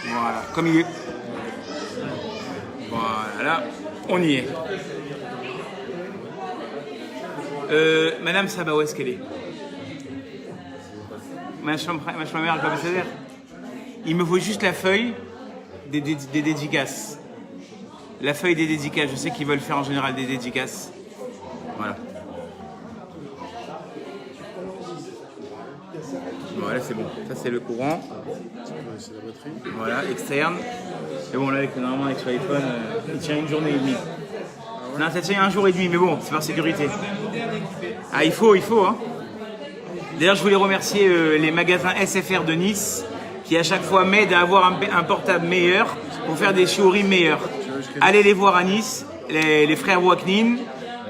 Voilà, comme il est. Voilà, on y est. Madame Saba, où est-ce qu'elle est? Ma mère, comme ça. Il me faut juste la feuille des dédicaces. La feuille des dédicaces. Je sais qu'ils veulent faire en général des dédicaces. Voilà. Voilà, c'est bon. Ça, c'est le courant. C'est la batterie. Voilà, externe. Et bon, là, normalement, avec son iPhone, il tient une journée et demie. Non, ça tient un jour et demi, mais bon, c'est par sécurité. Ah, il faut, hein. D'ailleurs, je voulais remercier les magasins SFR de Nice qui, à chaque fois, m'aident à avoir un portable meilleur pour faire des shiurim meilleurs. Allez les voir à Nice, les frères Waknin.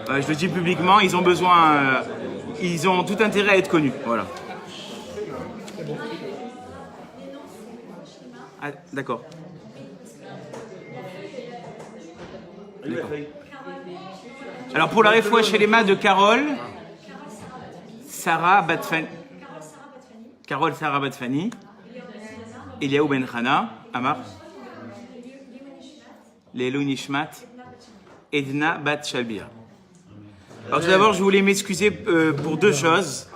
Je le dis publiquement, ils ont besoin... ils ont tout intérêt à être connus. Voilà. Ah, d'accord. Alors pour la réfoua chez les mains de Carole Sarah Batfani, Carole Sarah Batfani, Eliaou Ben Chana, Amar, Lélo Nishmat, Edna Bat Shalbia. Alors tout d'abord, je voulais m'excuser pour deux choses.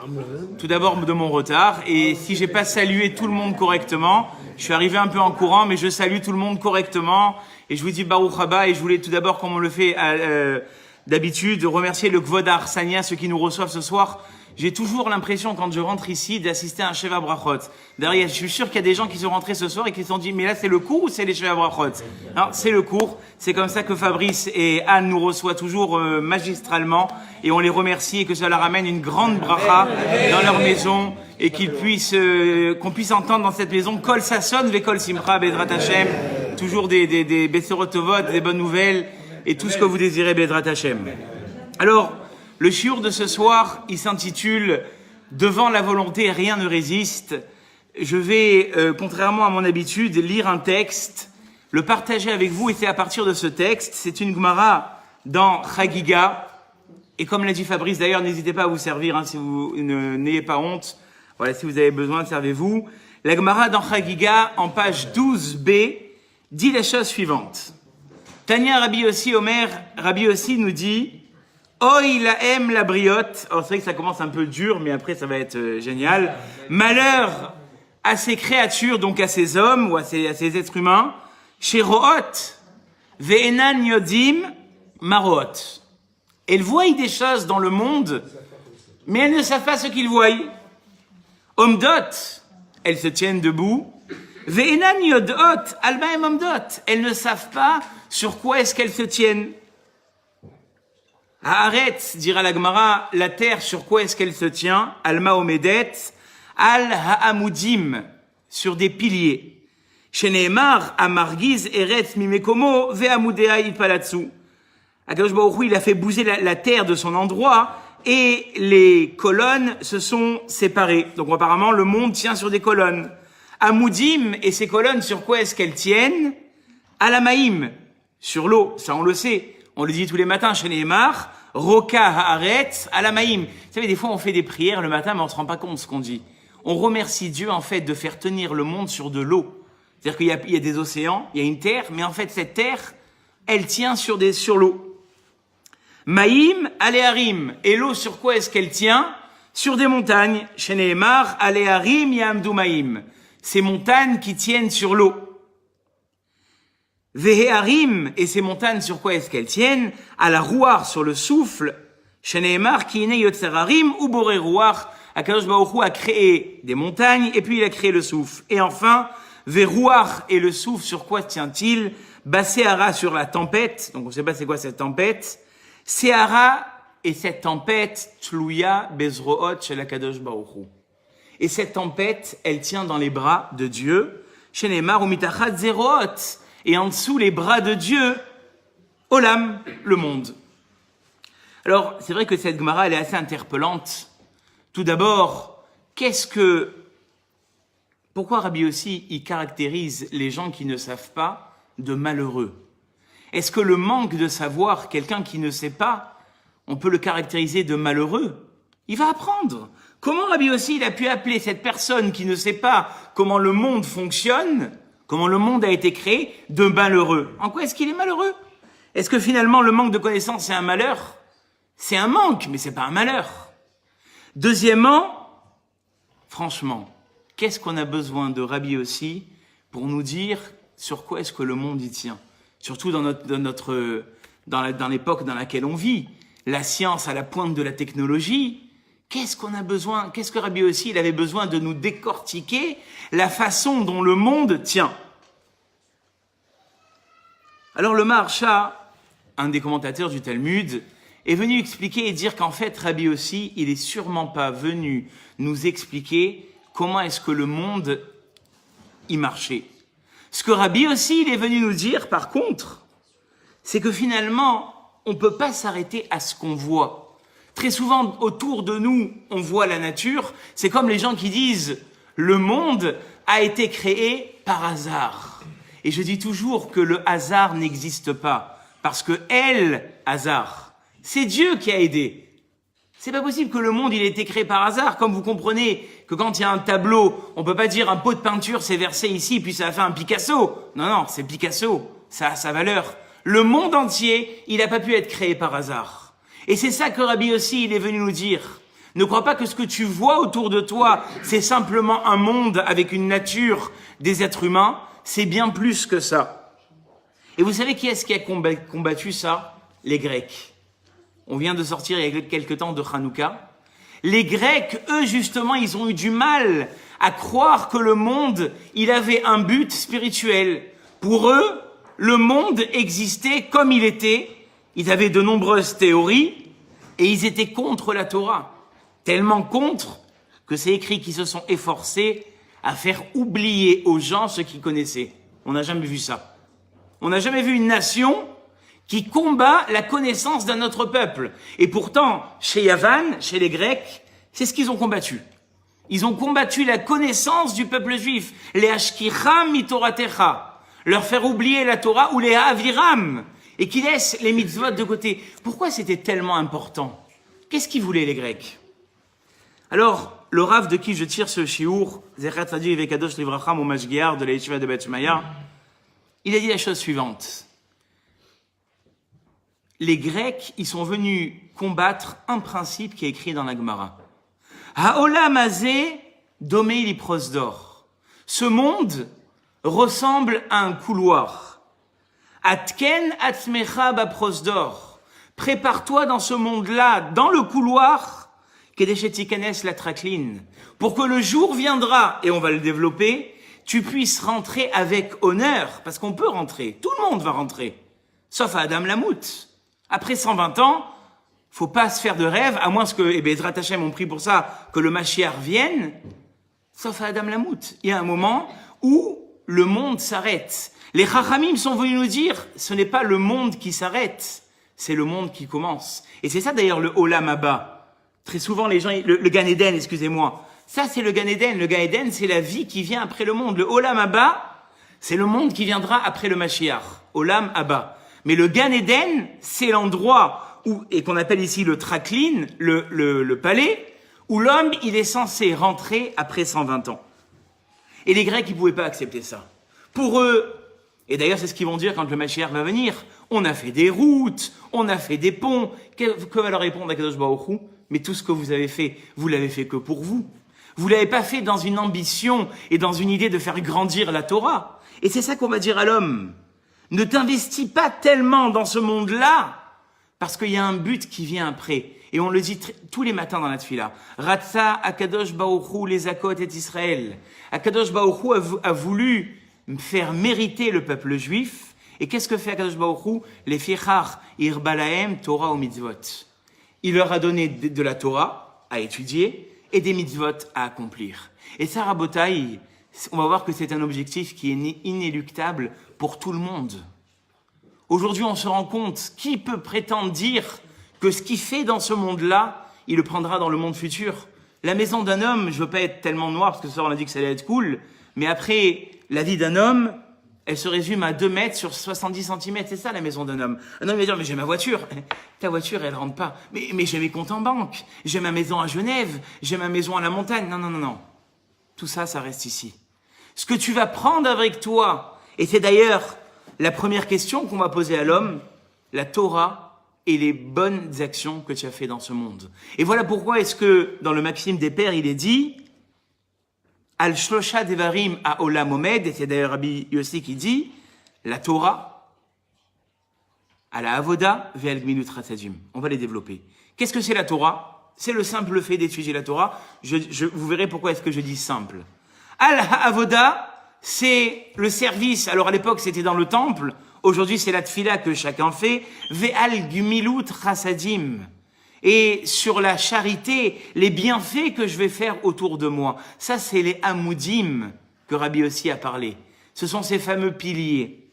Tout d'abord de mon retard, et si j'ai pas salué tout le monde correctement, je suis arrivé un peu en courant, mais je salue tout le monde correctement, et je vous dis Baruch Haba, et je voulais tout d'abord, comme on le fait d'habitude, remercier le Kvod Arsania, ceux qui nous reçoivent ce soir. J'ai toujours l'impression, quand je rentre ici, d'assister à un Sheva Brachot. Derrière, je suis sûr qu'il y a des gens qui sont rentrés ce soir et qui se sont dit, mais là, c'est le cours ou c'est les Sheva Brachot? Non, c'est le cours. C'est comme ça que Fabrice et Anne nous reçoivent toujours magistralement. Et on les remercie et que ça leur amène une grande bracha dans leur maison et qu'ils puissent, qu'on puisse entendre dans cette maison Kol Sasson, Vekol Simcha, Bedrat Hashem. Toujours des Besserot Tovot, des bonnes nouvelles et tout ce que vous désirez, Bedrat Hashem. Alors, le shiur de ce soir, il s'intitule « Devant la volonté, rien ne résiste ». Je vais, contrairement à mon habitude, lire un texte, le partager avec vous, et c'est à partir de ce texte. C'est une Gemara dans Chagiga. Et comme l'a dit Fabrice, d'ailleurs, n'hésitez pas à vous servir, hein, si vous n'ayez pas honte. Voilà, si vous avez besoin, servez-vous. La Gemara dans Chagiga, en page 12b, dit la chose suivante. Tania Rabbi Yossi Omer, Rabbi Yossi nous dit... Oh, il aime la briotte. Alors, c'est vrai que ça commence un peu dur, mais après, ça va être génial. Malheur à ces créatures, donc à ces hommes ou à ces êtres humains. Chez Rohot, Ve'enan Yodim Marot. Elles voient des choses dans le monde, mais elles ne savent pas ce qu'ils voient. Omdot, elles se tiennent debout. Ve'enan Yodot, Almaem Omdot. Elles ne savent pas sur quoi est-ce qu'elles se tiennent. Haaretz, dira la Gemara, la terre, sur quoi est-ce qu'elle se tient? Alma Omedet, Al Ha'amudim, sur des piliers. Sheneemar, Amargiz, Eretz, Mimekomo, Ve'amudea Ipalatsu. Akadosh Baruch Hu, il a fait bouger la terre de son endroit, et les colonnes se sont séparées. Donc apparemment, le monde tient sur des colonnes. Amudim, et ces colonnes, sur quoi est-ce qu'elles tiennent? Alamaïm, sur l'eau, ça on le sait. On le dit tous les matins chez Neymar, Roka Haaretz Alamaïm. Vous savez, des fois on fait des prières le matin, mais on se rend pas compte de ce qu'on dit. On remercie Dieu en fait de faire tenir le monde sur de l'eau. C'est-à-dire qu'il y a des océans, il y a une terre, mais en fait cette terre, elle tient sur l'eau. Maïm Aléharim. Et l'eau sur quoi est-ce qu'elle tient? Sur des montagnes. Chez Neymar, Aléharim Yamdu Maïm. Ces montagnes qui tiennent sur l'eau. Veheharim, et ces montagnes, sur quoi est-ce qu'elles tiennent? À la rouar, sur le souffle. Sheneemar, Kiine Yotzerarim, ou Boré rouar. Akadosh Baruch Hu a créé des montagnes, et puis il a créé le souffle. Et enfin, Verouar, et le souffle, sur quoi tient-il? Baséara, sur la tempête. Donc on ne sait pas c'est quoi cette tempête. Séhara, et cette tempête, Tlouya, Bezroot, chez l'Akadosh Baruch Hu. Et cette tempête, elle tient dans les bras de Dieu. Sheneemar, ou Mitachat Zeroot. Et en dessous, les bras de Dieu, Olam, le monde. Alors, c'est vrai que cette Gemara, elle est assez interpellante. Tout d'abord, pourquoi Rabbi Yossi, il caractérise les gens qui ne savent pas de malheureux? Est-ce que le manque de savoir, quelqu'un qui ne sait pas, on peut le caractériser de malheureux? Il va apprendre. Comment Rabbi aussi il a pu appeler cette personne qui ne sait pas comment le monde fonctionne, comment le monde a été créé, de malheureux? En quoi est-ce qu'il est malheureux? Est-ce que finalement le manque de connaissances c'est un malheur? C'est un manque, mais c'est pas un malheur. Deuxièmement, franchement, qu'est-ce qu'on a besoin de Rabbi aussi pour nous dire sur quoi est-ce que le monde y tient? Surtout dans l'époque dans laquelle on vit, la science à la pointe de la technologie. Qu'est-ce qu'on a besoin? Qu'est-ce que Rabbi aussi il avait besoin de nous décortiquer la façon dont le monde tient? Alors le Maharsha, un des commentateurs du Talmud, est venu expliquer et dire qu'en fait Rabbi aussi, il est sûrement pas venu nous expliquer comment est-ce que le monde y marchait. Ce que Rabbi aussi, il est venu nous dire, par contre, c'est que finalement, on peut pas s'arrêter à ce qu'on voit. Très souvent, autour de nous, on voit la nature. C'est comme les gens qui disent « le monde a été créé par hasard ». Et je dis toujours que le hasard n'existe pas. Parce que hasard, c'est Dieu qui a aidé. C'est pas possible que le monde il ait été créé par hasard. Comme vous comprenez que quand il y a un tableau, on peut pas dire un pot de peinture s'est versé ici puis ça a fait un Picasso. Non, c'est Picasso. Ça a sa valeur. Le monde entier, il n'a pas pu être créé par hasard. Et c'est ça que Rabbi aussi, il est venu nous dire. Ne crois pas que ce que tu vois autour de toi, c'est simplement un monde avec une nature des êtres humains. C'est bien plus que ça. Et vous savez qui est-ce qui a combattu ça? Les Grecs. On vient de sortir il y a quelques temps de Hanouka. Les Grecs, eux, justement, ils ont eu du mal à croire que le monde, il avait un but spirituel. Pour eux, le monde existait comme il était. Ils avaient de nombreuses théories et ils étaient contre la Torah. Tellement contre que c'est écrit qu'ils se sont efforcés à faire oublier aux gens ce qu'ils connaissaient. On n'a jamais vu ça. On n'a jamais vu une nation qui combat la connaissance d'un autre peuple. Et pourtant, chez Yavan, chez les Grecs, c'est ce qu'ils ont combattu. Ils ont combattu la connaissance du peuple juif. Les Ashkicham mitoratecha. Leur faire oublier la Torah ou les Aviram. Et qui laissent les mitzvot de côté. Pourquoi c'était tellement important? Qu'est-ce qu'ils voulaient les Grecs? Alors, le Rav de qui je tire ce shiur, Zechat Tzaddik Vekadosh Livracha, mon mashgiar de la Yeshiva de Beth Shmaya, il a dit la chose suivante. Les Grecs, ils sont venus combattre un principe qui est écrit dans la Gemara. Ha'olam hazeh domei li prosdor. Ce monde ressemble à un couloir. Atken atzmecha ba prosdor. Prépare-toi dans ce monde-là, dans le couloir, kedeshetikanes la traklin, pour que le jour viendra, et on va le développer, tu puisses rentrer avec honneur, parce qu'on peut rentrer, tout le monde va rentrer, sauf à Adam Lamout. Après 120 ans, faut pas se faire de rêve, à moins que, et Bezrat Hashem ont pris pour ça, que le Mashiach vienne, sauf à Adam Lamout. Il y a un moment où le monde s'arrête. Les Chachamim sont venus nous dire, ce n'est pas le monde qui s'arrête, c'est le monde qui commence. Et c'est ça d'ailleurs le Olam Haba. Très souvent les gens, le Gan Eden, excusez-moi. Ça c'est le Gan Eden. Le Gan Eden c'est la vie qui vient après le monde. Le Olam Haba, c'est le monde qui viendra après le Mashiach. Olam Haba. Mais le Gan Eden, c'est l'endroit où, et qu'on appelle ici le Traklin, le palais, où l'homme il est censé rentrer après 120 ans. Et les Grecs ils pouvaient pas accepter ça. Pour eux, et d'ailleurs c'est ce qu'ils vont dire quand le Mashiach va venir, on a fait des routes, on a fait des ponts. Que va leur répondre Akadosh Baruch Hu? Mais tout ce que vous avez fait, vous l'avez fait que pour vous. Vous l'avez pas fait dans une ambition et dans une idée de faire grandir la Torah. Et c'est ça qu'on va dire à l'homme. Ne t'investis pas tellement dans ce monde-là, parce qu'il y a un but qui vient après. Et on le dit tous les matins dans la tefila. Ratza Akadosh Baruch Hu les Akot et Israël. Akadosh Baruch Hu a voulu faire mériter le peuple juif. Et qu'est-ce que fait Akadosh Baruch Hu? Les fiechar irbalahem Torah ou mitzvot. Il leur a donné de la Torah à étudier et des mitzvot à accomplir. Et ça, Rabotai, on va voir que c'est un objectif qui est inéluctable pour tout le monde. Aujourd'hui, on se rend compte, qui peut prétendre dire que ce qu'il fait dans ce monde-là, il le prendra dans le monde futur? La maison d'un homme, je veux pas être tellement noir, parce que ça, on a dit que ça allait être cool, mais après, la vie d'un homme, elle se résume à 2 mètres sur 70 centimètres. C'est ça la maison d'un homme. Un homme va dire, mais j'ai ma voiture. Ta voiture, elle rentre pas. Mais j'ai mes comptes en banque. J'ai ma maison à Genève. J'ai ma maison à la montagne. Non, non, non, non. Tout ça, ça reste ici. Ce que tu vas prendre avec toi, et c'est d'ailleurs la première question qu'on va poser à l'homme, la Torah et les bonnes actions que tu as fait dans ce monde. Et voilà pourquoi est-ce que dans le Maxime des Pères, il est dit Al Shlosha Devarim à Olam Omed, et c'est d'ailleurs Rabbi Yossi qui dit la Torah, à la Avoda, Ve'al Gmilut Chassadim. On va les développer. Qu'est-ce que c'est la Torah? C'est le simple fait d'étudier la Torah. Vous verrez pourquoi est-ce que je dis simple. Al-Avoda, c'est le service. Alors à l'époque, c'était dans le temple. Aujourd'hui, c'est la tfila que chacun fait. Ve'al gmilut chassadim. Et sur la charité, les bienfaits que je vais faire autour de moi. Ça, c'est les amoudim que Rabbi aussi a parlé. Ce sont ces fameux piliers.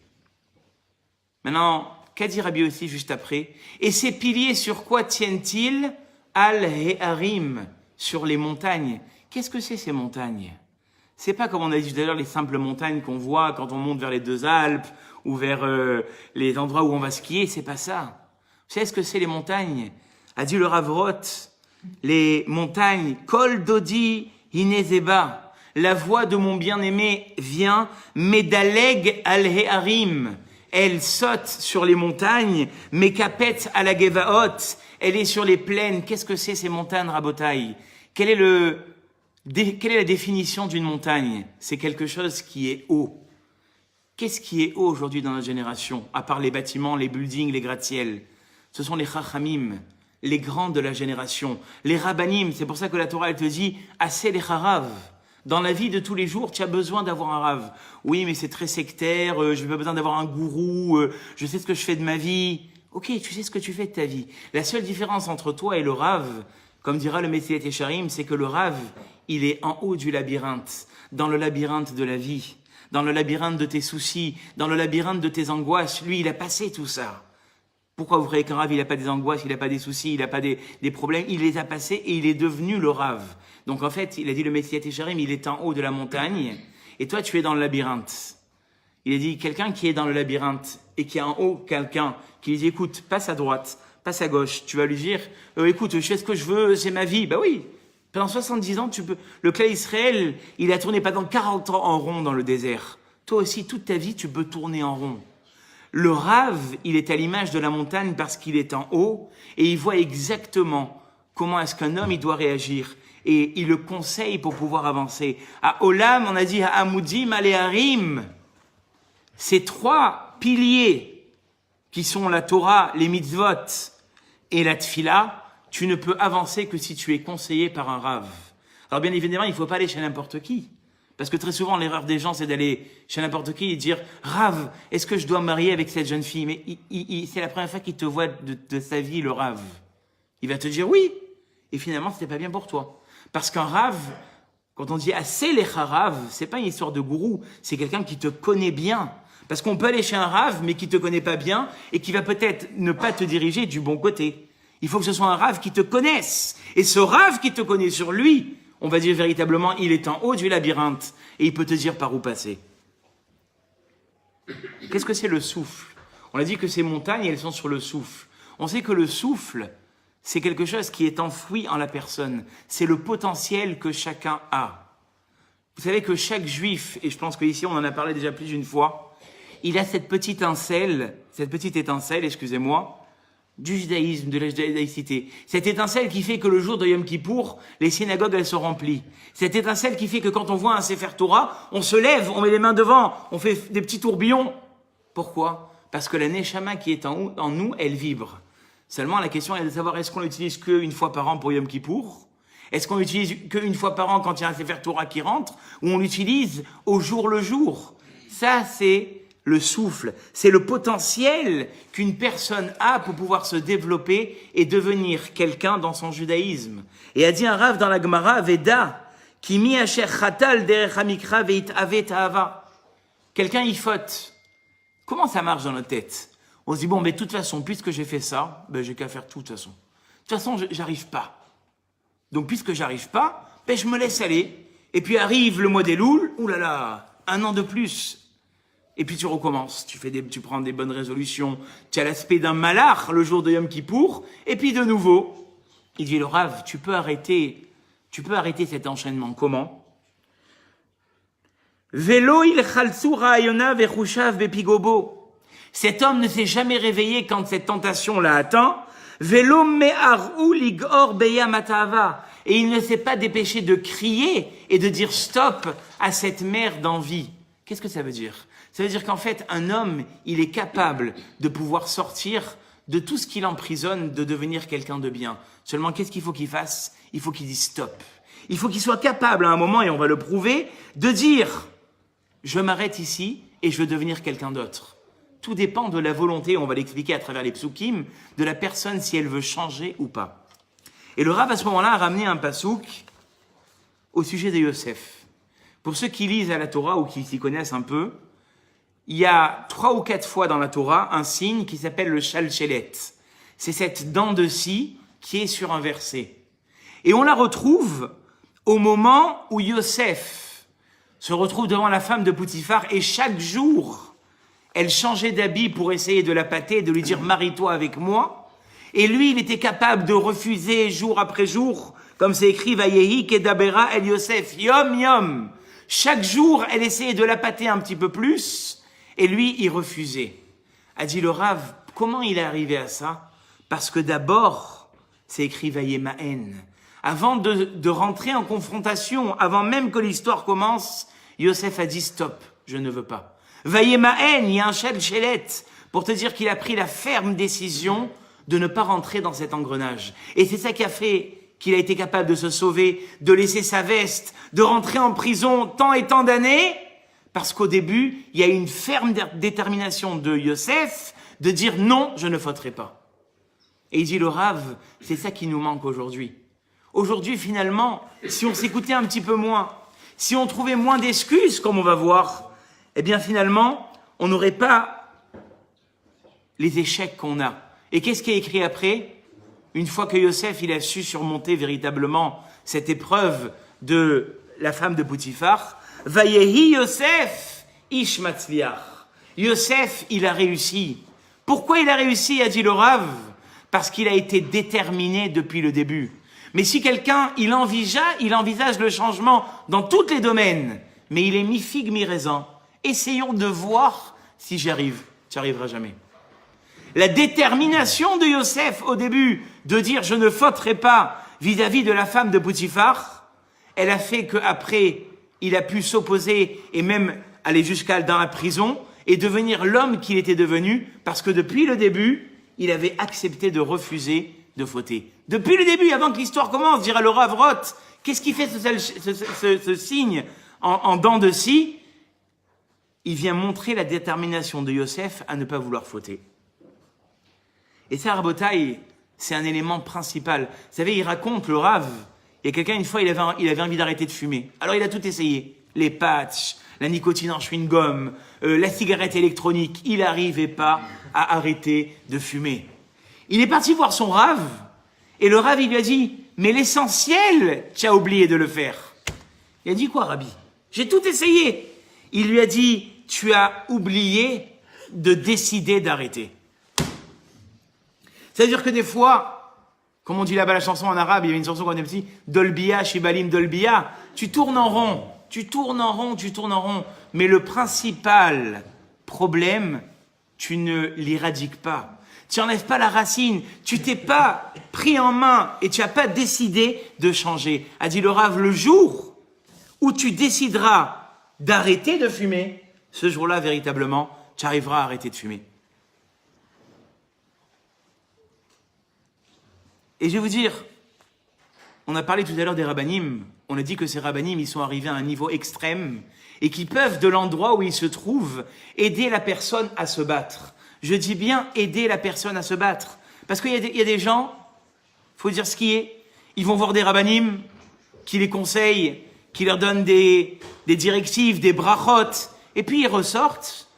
Maintenant, qu'a dit Rabbi aussi juste après? Et ces piliers, sur quoi tiennent-ils? Al-He'arim, sur les montagnes. Qu'est-ce que c'est ces montagnes? C'est pas comme on a dit tout à l'heure les simples montagnes qu'on voit quand on monte vers les 2 Alpes ou vers les endroits où on va skier, c'est pas ça. Vous savez ce que c'est les montagnes? A dit le Rav Roth, les montagnes, Kol Dodi Hinezeba, la voix de mon bien-aimé vient, Medaleg al-He'arim, elle saute sur les montagnes, Mekapet al-Gevaot, elle est sur les plaines. Qu'est-ce que c'est ces montagnes, Rabotai? Quelle est la définition d'une montagne? C'est quelque chose qui est haut. Qu'est-ce qui est haut aujourd'hui dans notre génération? À part les bâtiments, les buildings, les gratte-ciels. Ce sont les chachamim, les grands de la génération. Les rabbanim, c'est pour ça que la Torah, elle te dit, assez les harav. Dans la vie de tous les jours, tu as besoin d'avoir un rav. Oui, mais c'est très sectaire, je n'ai pas besoin d'avoir un gourou, je sais ce que je fais de ma vie. Ok, tu sais ce que tu fais de ta vie. La seule différence entre toi et le rav, comme dira le Messilat Yesharim, c'est que le rav, il est en haut du labyrinthe, dans le labyrinthe de la vie, dans le labyrinthe de tes soucis, dans le labyrinthe de tes angoisses. Lui, il a passé tout ça. Pourquoi vous croyez qu'un rave, il n'a pas des angoisses, il n'a pas des soucis, il n'a pas des problèmes? Il les a passés et il est devenu le rave. Donc en fait, il a dit le Messilat Yesharim, il est en haut de la montagne et toi, tu es dans le labyrinthe. Il a dit, quelqu'un qui est dans le labyrinthe et qui est en haut, quelqu'un qui lui dit, écoute, passe à droite, passe à gauche, tu vas lui dire, écoute, je fais ce que je veux, c'est ma vie. Ben oui, pendant 70 ans, tu peux. Le clan Israël, il a tourné pendant 40 ans en rond dans le désert. Toi aussi, toute ta vie, tu peux tourner en rond. Le rave, il est à l'image de la montagne parce qu'il est en haut et il voit exactement comment est-ce qu'un homme il doit réagir et il le conseille pour pouvoir avancer. À Olam, on a dit à Amoudim, Aléharim, ces 3 piliers qui sont la Torah, les mitzvot et la tfila, tu ne peux avancer que si tu es conseillé par un rave. Alors bien évidemment, il ne faut pas aller chez n'importe qui. Parce que très souvent, l'erreur des gens, c'est d'aller chez n'importe qui et dire « Rav, est-ce que je dois me marier avec cette jeune fille ?» Mais c'est la première fois qu'il te voit de sa vie, le Rav. Il va te dire « Oui !» Et finalement, ce n'est pas bien pour toi. Parce qu'un Rav, quand on dit « Assez les Rav », ce n'est pas une histoire de gourou, c'est quelqu'un qui te connaît bien. Parce qu'on peut aller chez un Rav, mais qui ne te connaît pas bien et qui va peut-être ne pas te diriger du bon côté. Il faut que ce soit un Rav qui te connaisse. Et ce Rav qui te connaît sur lui, on va dire véritablement, il est en haut du labyrinthe et il peut te dire par où passer. Qu'est-ce que c'est le souffle? On a dit que ces montagnes, elles sont sur le souffle. On sait que le souffle, c'est quelque chose qui est enfoui en la personne. C'est le potentiel que chacun a. Vous savez que chaque juif, et je pense qu'ici on en a parlé déjà plus d'une fois, il a cette petite étincelle, excusez-moi, du judaïsme, de la judaïcité. Cette étincelle qui fait que le jour de Yom Kippour, les synagogues, elles sont remplies. Cette étincelle qui fait que quand on voit un Sefer Torah, on se lève, on met les mains devant, on fait des petits tourbillons. Pourquoi? Parce que la Neshama qui est en nous, elle vibre. Seulement, la question est de savoir, est-ce qu'on l'utilise qu'une fois par an pour Yom Kippour? Est-ce qu'on l'utilise qu'une fois par an quand il y a un Sefer Torah qui rentre? Ou on l'utilise au jour le jour? Ça, c'est le souffle, c'est le potentiel qu'une personne a pour pouvoir se développer et devenir quelqu'un dans son judaïsme. Et a dit un Rav dans la Gemara, Veda, qui mi asher chatal derech hamikra veit avet ahava. Quelqu'un y faute. Comment ça marche dans notre tête? On se dit, bon, mais de toute façon, puisque j'ai fait ça, ben, j'ai qu'à faire tout de toute façon. De toute façon, j'arrive pas. Donc, puisque j'arrive pas, ben, je me laisse aller. Et puis arrive le mois des Louls, oulala, 1 an de plus. Et puis tu recommences, tu prends des bonnes résolutions, tu as l'aspect d'un malach le jour de Yom Kippour, et puis de nouveau, il dit le Rav, tu peux arrêter cet enchaînement. Comment? Velo il chaltsu ra'ayona vechushav bepigobo. Cet homme ne s'est jamais réveillé quand cette tentation l'a atteint. Velo me'ar'u ligor beya matava. Et il ne s'est pas dépêché de crier et de dire stop à cette mer d'envie. Qu'est-ce que ça veut dire? Ça veut dire qu'en fait, un homme, il est capable de pouvoir sortir de tout ce qui l'emprisonne, de devenir quelqu'un de bien. Seulement, qu'est-ce qu'il faut qu'il fasse? Il faut qu'il dise stop. Il faut qu'il soit capable à un moment, et on va le prouver, de dire je m'arrête ici et je veux devenir quelqu'un d'autre. Tout dépend de la volonté, on va l'expliquer à travers les psukim, de la personne si elle veut changer ou pas. Et le Rav à ce moment-là a ramené un pasouk au sujet de Yosef. Pour ceux qui lisent à la Torah ou qui s'y connaissent un peu, il y a 3 ou 4 fois dans la Torah un signe qui s'appelle le shalchelet. C'est cette dent de scie qui est sur un verset. Et on la retrouve au moment où Yosef se retrouve devant la femme de Poutifar et chaque jour, elle changeait d'habit pour essayer de la pâter, de lui dire « marie-toi avec moi ». Et lui, il était capable de refuser jour après jour, comme c'est écrit « Vayehi kedabera el Yosef yom yom ». Chaque jour, elle essayait de la pâter un petit peu plus, et lui, il refusait. A dit le Rav, comment il est arrivé à ça? Parce que d'abord, c'est écrit Vayemaen. Avant de rentrer en confrontation, avant même que l'histoire commence, Yosef a dit stop, je ne veux pas. Vayemaen, il y a un shalchelet pour te dire qu'il a pris la ferme décision de ne pas rentrer dans cet engrenage. Et c'est ça qui a fait qu'il a été capable de se sauver, de laisser sa veste, de rentrer en prison tant et tant d'années, parce qu'au début, il y a une ferme détermination de Yosef de dire non, je ne fauterai pas. Et il dit le Rav, c'est ça qui nous manque aujourd'hui. Aujourd'hui, finalement, si on s'écoutait un petit peu moins, si on trouvait moins d'excuses, comme on va voir, eh bien finalement, on n'aurait pas les échecs qu'on a. Et qu'est-ce qui est écrit après? Une fois que Yosef, il a su surmonter véritablement cette épreuve de la femme de Poutifar, Vayehi Yosef ish matzliach. Yosef, il a réussi. Pourquoi il a réussi, a dit le Rav? Parce qu'il a été déterminé depuis le début. Mais si quelqu'un, il envisage le changement dans tous les domaines, mais il est mi-figue, mi-raisin, essayons de voir si j'y arrive. Tu n'y arriveras jamais. La détermination de Yosef au début de dire je ne fauterai pas vis-à-vis de la femme de Poutifar, elle a fait qu'après, il a pu s'opposer et même aller jusqu'à dans la prison et devenir l'homme qu'il était devenu parce que depuis le début, il avait accepté de refuser de fauter. Depuis le début, avant que l'histoire commence, dira le Rav Roth, qu'est-ce qui fait ce signe en dents de scie? Il vient montrer la détermination de Yosef à ne pas vouloir fauter. Et ça, Rabotai, c'est un élément principal. Vous savez, il raconte, le Rav, il y a quelqu'un, une fois, il avait envie d'arrêter de fumer. Alors il a tout essayé. Les patchs, la nicotine en chewing-gum, la cigarette électronique. Il n'arrivait pas à arrêter de fumer. Il est parti voir son Rav, et le Rav, il lui a dit, mais l'essentiel, tu as oublié de le faire. Il a dit quoi, Rabbi? J'ai tout essayé. Il lui a dit, tu as oublié de décider d'arrêter. C'est-à-dire que des fois, comme on dit là-bas la chanson en arabe, il y avait une chanson quand on était petit, Dolbia, Shibalim Dolbia, tu tournes en rond, tu tournes en rond, mais le principal problème, tu ne l'éradiques pas. Tu n'enlèves pas la racine, tu t'es pas pris en main et tu n'as pas décidé de changer. A dit le Rav, le jour où tu décideras d'arrêter de fumer, ce jour-là, véritablement, tu arriveras à arrêter de fumer. Et je vais vous dire, on a parlé tout à l'heure des rabbanim, on a dit que ces rabbanim, ils sont arrivés à un niveau extrême et qu'ils peuvent, de l'endroit où ils se trouvent, aider la personne à se battre. Je dis bien aider la personne à se battre. Parce qu'il y a des gens, il faut dire ce qui est, ils vont voir des rabbanim qui les conseillent, qui leur donnent des directives, des brachot, et puis ils ressortent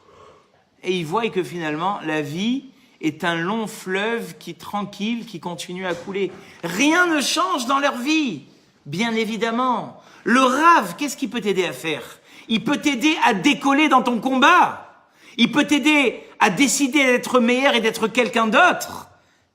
et ils voient que finalement la vie est un long fleuve tranquille qui continue à couler. Rien ne change dans leur vie, bien évidemment. Le Rav, qu'est-ce qu'il peut t'aider à faire? Il peut t'aider à décoller dans ton combat. Il peut t'aider à décider d'être meilleur et d'être quelqu'un d'autre.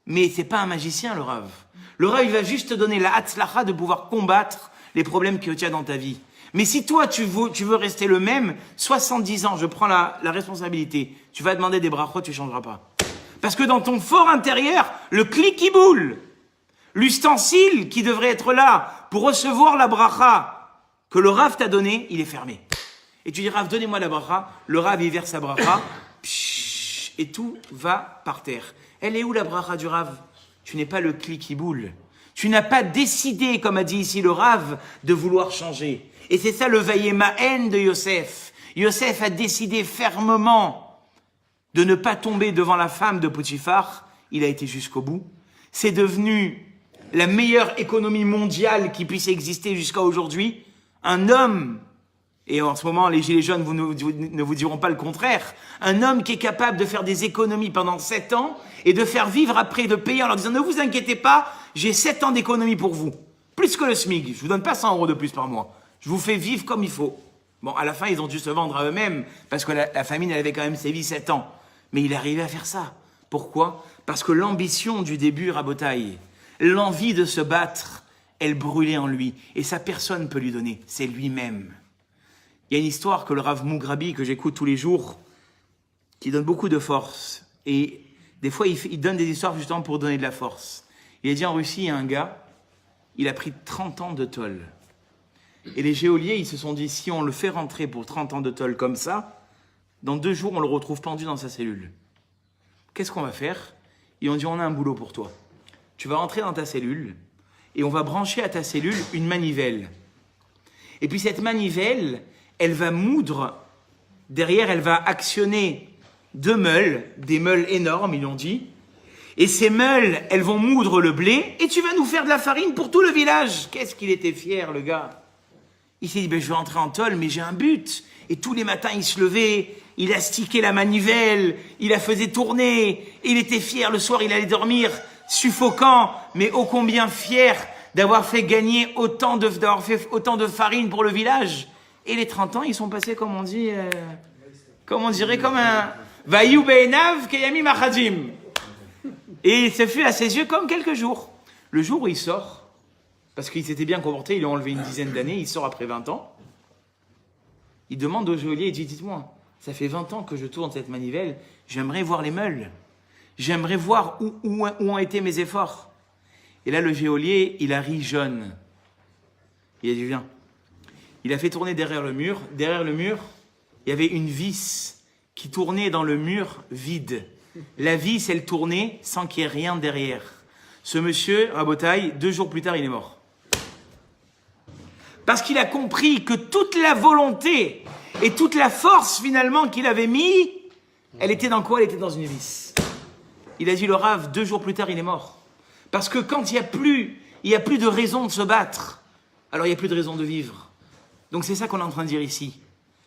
Mais c'est pas un magicien, le Rav. Le Rav, il va juste te donner la hatzlacha de pouvoir combattre les problèmes qu'il y a dans ta vie. Mais si toi, tu veux rester le même, 70 ans, je prends la responsabilité. Tu vas demander des brachot, tu changeras pas. Parce que dans ton fort intérieur, le clic-qui-boule, l'ustensile qui devrait être là pour recevoir la bracha que le Rav t'a donné, il est fermé. Et tu dis, Rav, donnez-moi la bracha. Le Rav, il verse sa bracha. Et tout va par terre. Elle est où la bracha du Rav? Tu n'es pas le clic-qui-boule. Tu n'as pas décidé, comme a dit ici le Rav, de vouloir changer. Et c'est ça le Vayemahen de Yosef. Yosef a décidé fermement de ne pas tomber devant la femme de Potiphar. Il a été jusqu'au bout. C'est devenu la meilleure économie mondiale qui puisse exister jusqu'à aujourd'hui. Un homme, et en ce moment les gilets jaunes ne vous diront pas le contraire, un homme qui est capable de faire des économies pendant 7 ans et de faire vivre après, de payer en leur disant ne vous inquiétez pas, j'ai 7 ans d'économie pour vous. Plus que le SMIC, je vous donne pas 100 € de plus par mois. Je vous fais vivre comme il faut. Bon, à la fin, ils ont dû se vendre à eux-mêmes, parce que la famine, elle avait quand même sévi 7 ans. Mais il arrivait à faire ça. Pourquoi? Parce que l'ambition du début, Rabotaï, l'envie de se battre, elle brûlait en lui. Et ça, personne ne peut lui donner. C'est lui-même. Il y a une histoire que le Rav Mougrabi, que j'écoute tous les jours, qui donne beaucoup de force. Et des fois, il donne des histoires justement pour donner de la force. Il a dit en Russie, il y a un gars, il a pris 30 ans de tôle. Et les geôliers, ils se sont dit, si on le fait rentrer pour 30 ans de tôle comme ça, dans 2 jours, on le retrouve pendu dans sa cellule. Qu'est-ce qu'on va faire? Ils ont dit, on a un boulot pour toi. Tu vas rentrer dans ta cellule et on va brancher à ta cellule une manivelle. Et puis cette manivelle, elle va moudre, derrière, elle va actionner 2 meules, des meules énormes, ils l'ont dit. Et ces meules, elles vont moudre le blé et tu vas nous faire de la farine pour tout le village. Qu'est-ce qu'il était fier, le gars. Il s'est dit, je vais rentrer en tôle, mais j'ai un but. Et tous les matins, il se levait, il astiquait la manivelle, il la faisait tourner. Et il était fier, le soir, il allait dormir, suffocant, mais ô combien fier d'avoir fait gagner d'avoir fait autant de farine pour le village. Et les 30 ans, ils sont passés, comme on dit, comme on dirait, comme un Vayu be'enav keyami machadim. Et ce fut à ses yeux comme quelques jours. Le jour où il sort, parce qu'il s'était bien comporté, il a enlevé une dizaine d'années, il sort après 20 ans. Il demande au geôlier, il dit, dites-moi, ça fait 20 ans que je tourne cette manivelle, j'aimerais voir les meules. J'aimerais voir où ont été mes efforts. Et là, le geôlier, il a ri jaune. Il a dit, viens. Il a fait tourner derrière le mur. Derrière le mur, il y avait une vis qui tournait dans le mur vide. La vis, elle tournait sans qu'il y ait rien derrière. Ce monsieur, Rabotaï, 2 jours plus tard, il est mort. Parce qu'il a compris que toute la volonté et toute la force finalement qu'il avait mis, elle était dans quoi? Elle était dans une vis. Il a dit le Rav, 2 jours plus tard, il est mort. Parce que quand il y a plus de raison de se battre, alors il n'y a plus de raison de vivre. Donc c'est ça qu'on est en train de dire ici.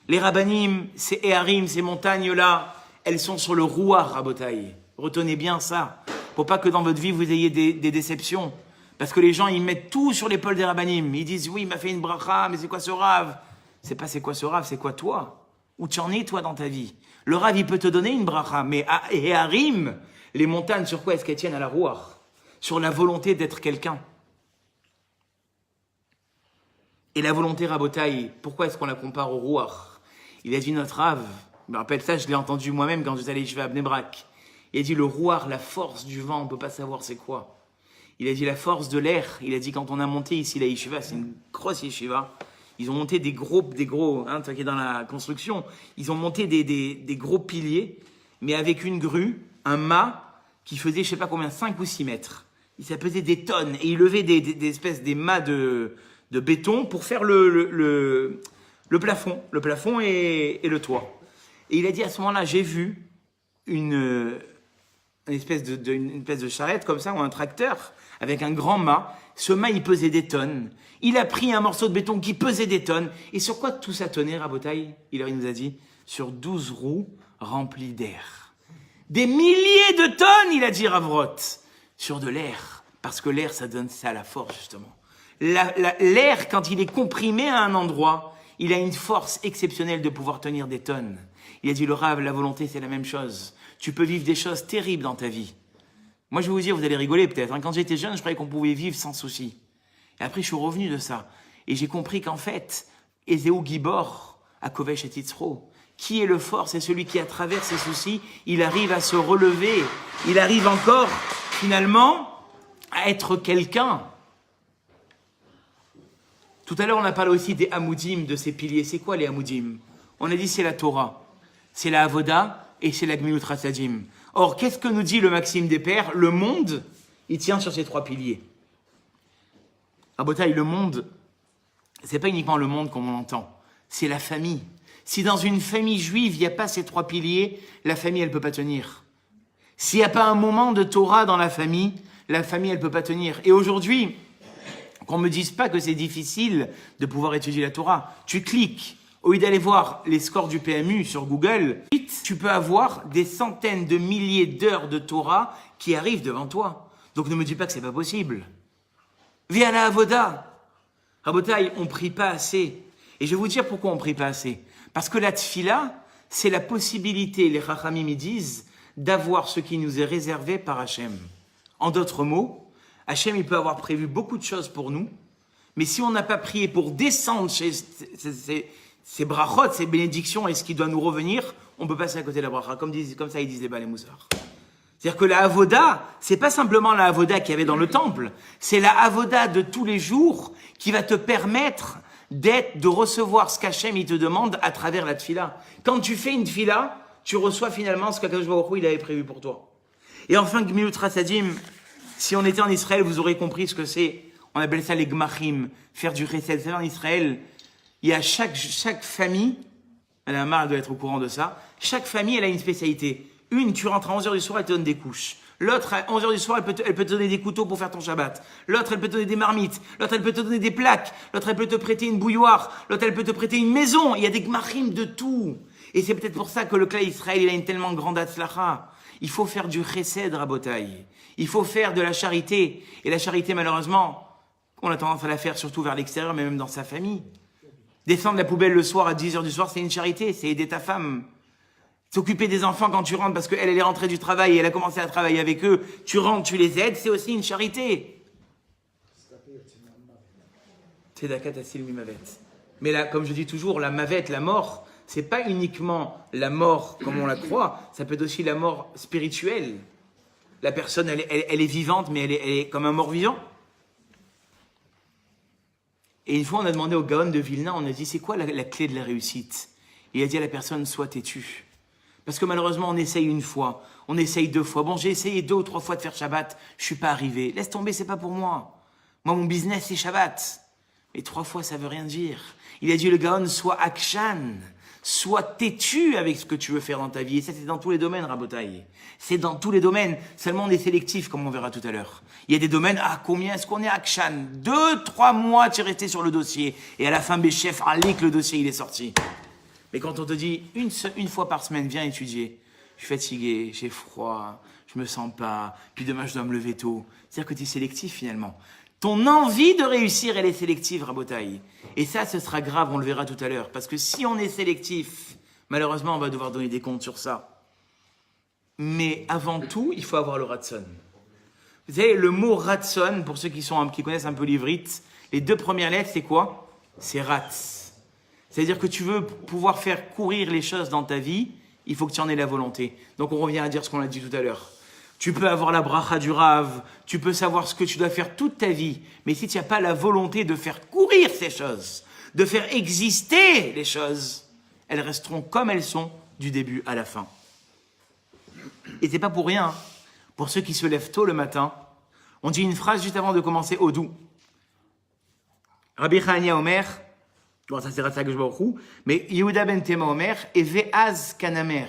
Les Rabbanim, ces Eharim, ces montagnes-là, elles sont sur le rouar, Rabotaï. Retenez bien ça. Pour pas que dans votre vie, vous ayez des déceptions. Parce que les gens, ils mettent tout sur l'épaule des Rabbanim. Ils disent, oui, il m'a fait une bracha, mais c'est quoi ce Rav? C'est pas c'est quoi ce Rav, c'est quoi toi? Où tu en es, toi, dans ta vie? Le Rav, il peut te donner une bracha, mais à Eharim, les montagnes, sur quoi est-ce qu'elles tiennent? À la rouar. Sur la volonté d'être quelqu'un. Et la volonté Rabotaï, pourquoi est-ce qu'on la compare au rouar? Il a dit notre Rav, je me rappelle ça, je l'ai entendu moi-même quand j'étais allé à Bnei Brak. Il a dit le rouar, la force du vent, on ne peut pas savoir c'est quoi. Il a dit la force de l'air. Il a dit quand on a monté ici la yeshiva, c'est une grosse yeshiva. Ils ont monté des gros, toi qui es dans la construction, ils ont monté des gros piliers, mais avec une grue, un mât qui faisait je sais pas combien, 5 ou 6 mètres. Ça pesait des tonnes et ils levaient des espèces des mâts de béton pour faire le plafond et le toit. Et il a dit à ce moment-là, j'ai vu une espèce de charrette comme ça, ou un tracteur, avec un grand mât. Ce mât, il pesait des tonnes. Il a pris un morceau de béton qui pesait des tonnes. Et sur quoi tout ça tenait, Rabotaï? Il nous a dit, sur 12 roues remplies d'air. Des milliers de tonnes, il a dit Ravrot, sur de l'air. Parce que l'air, ça donne ça à la force, justement. L'air, quand il est comprimé à un endroit, il a une force exceptionnelle de pouvoir tenir des tonnes. Il a dit, le Rav, la volonté, c'est la même chose. Tu peux vivre des choses terribles dans ta vie. Moi, je vais vous dire, vous allez rigoler peut-être. Quand j'étais jeune, je croyais qu'on pouvait vivre sans souci. Et après, je suis revenu de ça. Et j'ai compris qu'en fait, Ezeu Gibor, à Kovesh et Titzro, qui est le fort, c'est celui qui, à travers ses soucis, il arrive à se relever. Il arrive encore, finalement, à être quelqu'un. Tout à l'heure, on a parlé aussi des Hamoudim, de ces piliers. C'est quoi les Hamoudim? On a dit c'est la Torah, c'est la Avoda et c'est la Gmilut Ratzadim. Or, qu'est-ce que nous dit le Maxime des Pères? Le monde, il tient sur ces trois piliers. Rabotaï, le monde, c'est pas uniquement le monde comme on l'entend, c'est la famille. Si dans une famille juive, il n'y a pas ces trois piliers, la famille, elle peut pas tenir. S'il n'y a pas un moment de Torah dans la famille, elle peut pas tenir. Et aujourd'hui, qu'on me dise pas que c'est difficile de pouvoir étudier la Torah. Tu cliques, au lieu d'aller voir les scores du PMU sur Google, tu peux avoir des centaines de milliers d'heures de Torah qui arrivent devant toi. Donc ne me dis pas que c'est pas possible. Viens à la Avoda. Rabotaï, on prie pas assez. Et je vais vous dire pourquoi on prie pas assez. Parce que la tfila, c'est la possibilité, les Chachamim disent, d'avoir ce qui nous est réservé par Hachem. En d'autres mots, Hachem, il peut avoir prévu beaucoup de choses pour nous, mais si on n'a pas prié pour descendre chez ces brachot, ces bénédictions et ce qui doit nous revenir, on peut passer à côté de la bracha, comme ça ils disent les Balei Moussar. C'est-à-dire que la Avoda, c'est pas simplement la Avoda qu'il y avait dans le temple, c'est la Avoda de tous les jours qui va te permettre de recevoir ce qu'Hachem il te demande à travers la tfila. Quand tu fais une tfila, tu reçois finalement ce qu'Akadosh Baruch Hu il avait prévu pour toi. Et enfin, Gmilut Ratzadim, si on était en Israël, vous aurez compris ce que c'est. On appelle ça les gmachim, faire du chesed. C'est en Israël, il y a chaque famille, Madame Amar doit être au courant de ça, chaque famille, elle a une spécialité. Une, tu rentres à 11h du soir, elle te donne des couches. L'autre, à 11h du soir, elle peut te donner des couteaux pour faire ton Shabbat. L'autre, elle peut te donner des marmites. L'autre, elle peut te donner des plaques. L'autre, elle peut te prêter une bouilloire. L'autre, elle peut te prêter une maison. Il y a des gmachim de tout. Et c'est peut-être pour ça que le clan Israël, il a une tellement grande atzlacha. Il faut faire du chesed, Rabotaï. Il faut faire de la charité. Et la charité, malheureusement, on a tendance à la faire surtout vers l'extérieur, mais même dans sa famille. Descendre la poubelle le soir à 10h du soir, c'est une charité, c'est aider ta femme. S'occuper des enfants quand tu rentres, parce qu'elle est rentrée du travail et elle a commencé à travailler avec eux, tu rentres, tu les aides, c'est aussi une charité. Tzedaka Tassil Mimavet. Mais là, comme je dis toujours, la mavet, la mort, c'est pas uniquement la mort comme on la croit, ça peut être aussi la mort spirituelle. La personne, elle est vivante, mais elle est comme un mort-vivant. Et une fois, on a demandé au Gaon de Vilna, on a dit, c'est quoi la clé de la réussite? Et il a dit à la personne, sois têtu. Parce que malheureusement, on essaye une fois, on essaye 2 fois. Bon, j'ai essayé 2 ou 3 fois de faire Shabbat, je suis pas arrivé. Laisse tomber, c'est pas pour moi. Moi, mon business, c'est Shabbat. Et 3 fois, ça veut rien dire. Il a dit, le Gaon, sois akshan. Sois têtu avec ce que tu veux faire dans ta vie. Et ça, c'est dans tous les domaines, Rabotaï. C'est dans tous les domaines. Seulement, on est sélectif, comme on verra tout à l'heure. Il y a des domaines, combien est-ce qu'on est akshan? 2-3 mois, tu es resté sur le dossier. Et à la fin, Béchef, que le dossier, il est sorti. Mais quand on te dit, une fois par semaine, viens étudier. Je suis fatigué, j'ai froid, je me sens pas, puis demain, je dois me lever tôt. C'est-à-dire que tu es sélectif, finalement. Ton envie de réussir, elle est sélective, Rabotaï. Et ça, ce sera grave, on le verra tout à l'heure. Parce que si on est sélectif, malheureusement, on va devoir donner des comptes sur ça. Mais avant tout, il faut avoir le ratson. Vous savez, le mot ratson, pour ceux qui connaissent un peu l'ivrite, les 2 premières lettres, c'est quoi? C'est ratz. C'est-à-dire que tu veux pouvoir faire courir les choses dans ta vie, il faut que tu en aies la volonté. Donc on revient à dire ce qu'on a dit tout à l'heure. Tu peux avoir la bracha du Rav, tu peux savoir ce que tu dois faire toute ta vie, mais si tu n'as pas la volonté de faire courir ces choses, de faire exister les choses, elles resteront comme elles sont du début à la fin. Et c'est pas pour rien. Pour ceux qui se lèvent tôt le matin, on dit une phrase juste avant de commencer au doux. Rabbi Chania Omer, bon ça c'est Ratzak Baruch, mais Yehuda ben Tema Omer, et Ve'az Kanamer,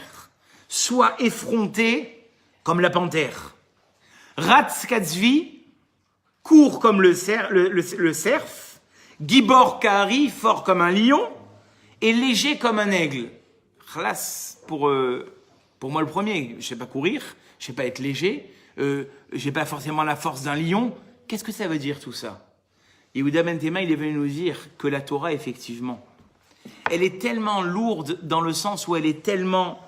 soit effronté comme la panthère. Ratz Katzvi, court comme le cerf, Gibor Kahari, fort comme un lion, et léger comme un aigle. Khlas, pour moi le premier, je sais pas courir, je sais pas être léger, j'ai pas forcément la force d'un lion. Qu'est-ce que ça veut dire tout ça? Yehuda ben Tema, il est venu nous dire que la Torah, effectivement, elle est tellement lourde dans le sens où elle est tellement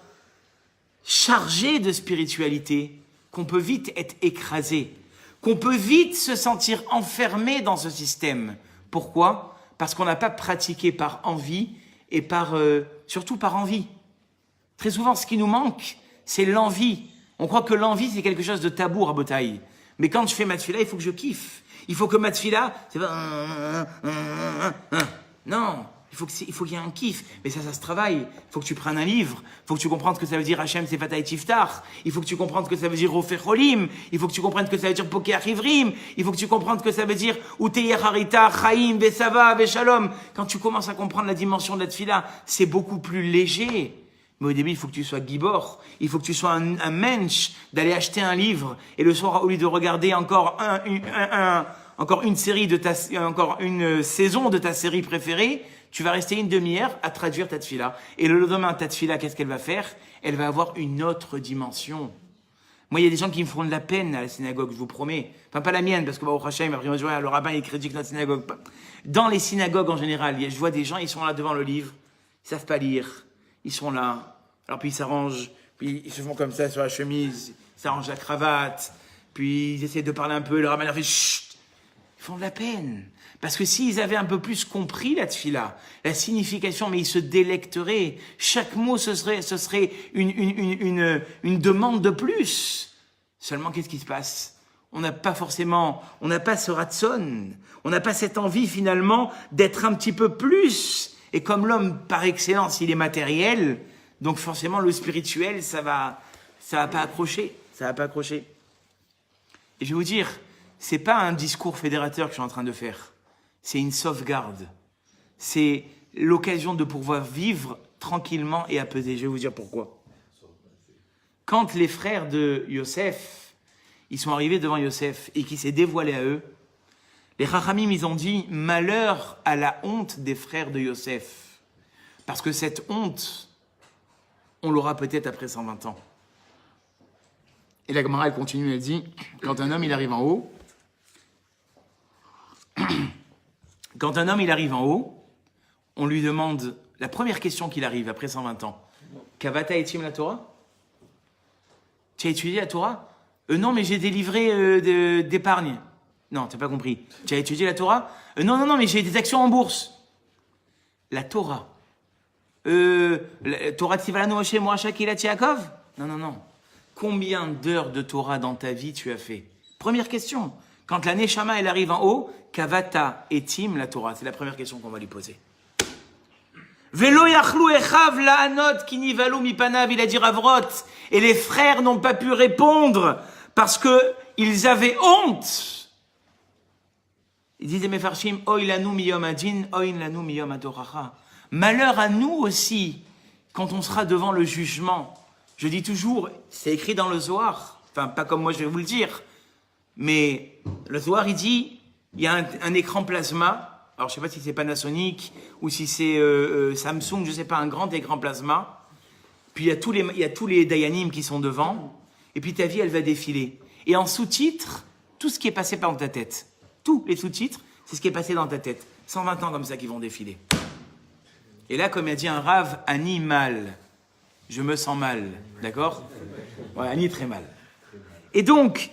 chargée de spiritualité qu'on peut vite être écrasé, qu'on peut vite se sentir enfermé dans ce système. Pourquoi ? Parce qu'on n'a pas pratiqué par envie et surtout par envie. Très souvent, ce qui nous manque, c'est l'envie. On croit que l'envie, c'est quelque chose de tabou à Botaï. Mais quand je fais ma tefila, il faut que je kiffe. Il faut que ma tefila, c'est pas... Non, il faut qu'il y ait un kiff. Mais ça se travaille. Il faut que tu prennes un livre. Il faut que tu comprennes ce que ça veut dire Hachem Sefatay Tiftar. Il faut que tu comprennes ce que ça veut dire Rofer Cholim. Il faut que tu comprennes ce que ça veut dire Pokeach Ivrim. Il faut que tu comprennes ce que ça veut dire Uteyer Harita, Chaim, Vesava, Veshalom. Quand tu commences à comprendre la dimension de la tefila, c'est beaucoup plus léger. Mais au début, il faut que tu sois gibor, il faut que tu sois un mensch, d'aller acheter un livre, et le soir, au lieu de regarder encore une saison de ta série préférée, tu vas rester une demi-heure à traduire ta tefila. Et le lendemain, ta tefila, qu'est-ce qu'elle va faire ? Elle va avoir une autre dimension. Moi, il y a des gens qui me feront de la peine à la synagogue, je vous promets. Enfin, pas la mienne, parce que au Hachem, après, le rabbin, il critique notre synagogue. Dans les synagogues, en général, je vois des gens, ils sont là devant le livre, ils savent pas lire. Ils sont là, alors puis ils s'arrangent, puis ils se font comme ça sur la chemise, ils s'arrangent la cravate, puis ils essaient de parler un peu, le rabbin leur fait chut. Ils font de la peine. Parce que s'ils avaient un peu plus compris la tefila, la signification, mais ils se délecteraient. Chaque mot, ce serait une demande de plus. Seulement, qu'est-ce qui se passe ? On n'a pas ce ratson, on n'a pas cette envie finalement d'être un petit peu plus. Et comme l'homme, par excellence, il est matériel, donc forcément, le spirituel, ça va pas accrocher. Ça va pas accrocher. Et je vais vous dire, c'est pas un discours fédérateur que je suis en train de faire. C'est une sauvegarde. C'est l'occasion de pouvoir vivre tranquillement et apaisé. Je vais vous dire pourquoi. Quand les frères de Yosef, ils sont arrivés devant Yosef et qu'il s'est dévoilé à eux, les Chachamim, ils ont dit « Malheur à la honte des frères de Yosef ». Parce que cette honte, on l'aura peut-être après 120 ans. Et la Gemara, elle continue, elle dit « Quand un homme, il arrive en haut, on lui demande, la première question qu'il arrive après 120 ans, « Kavata etim la Torah ?» Tu as étudié la Torah ? Non, mais j'ai des livrets d'épargne. Non, tu n'as pas compris. Tu as étudié la Torah ? Non, mais j'ai des actions en bourse. La Torah. Torah Tzivalanu Moshe Moacha Kilat Yaakov ? Non. Combien d'heures de Torah dans ta vie tu as fait ? Première question. Quand la Neshama, elle arrive en haut, Kavata etim la Torah. C'est la première question qu'on va lui poser. Velo yachlu echav la'anot kinivalu mipanav, il a dit Ravrot. Et les frères n'ont pas pu répondre parce que ils avaient honte. Il disait Mefarshim, oy lanu miyom adin, oy lanu miyom adoracha. Malheur à nous aussi, quand on sera devant le jugement. Je dis toujours, c'est écrit dans le Zohar, enfin pas comme moi je vais vous le dire, mais le Zohar il dit, il y a un écran plasma, alors je sais pas si c'est Panasonic ou si c'est Samsung, je sais pas, un grand écran plasma, puis il y a tous les Dayanim qui sont devant, et puis ta vie elle va défiler. Et en sous-titre, tout ce qui est passé par ta tête. Tous les sous-titres, c'est ce qui est passé dans ta tête. 120 ans comme ça qui vont défiler. Et là, comme il a dit un rave, Ani mal. Je me sens mal. D'accord ? Ouais, Ani très mal. Et donc,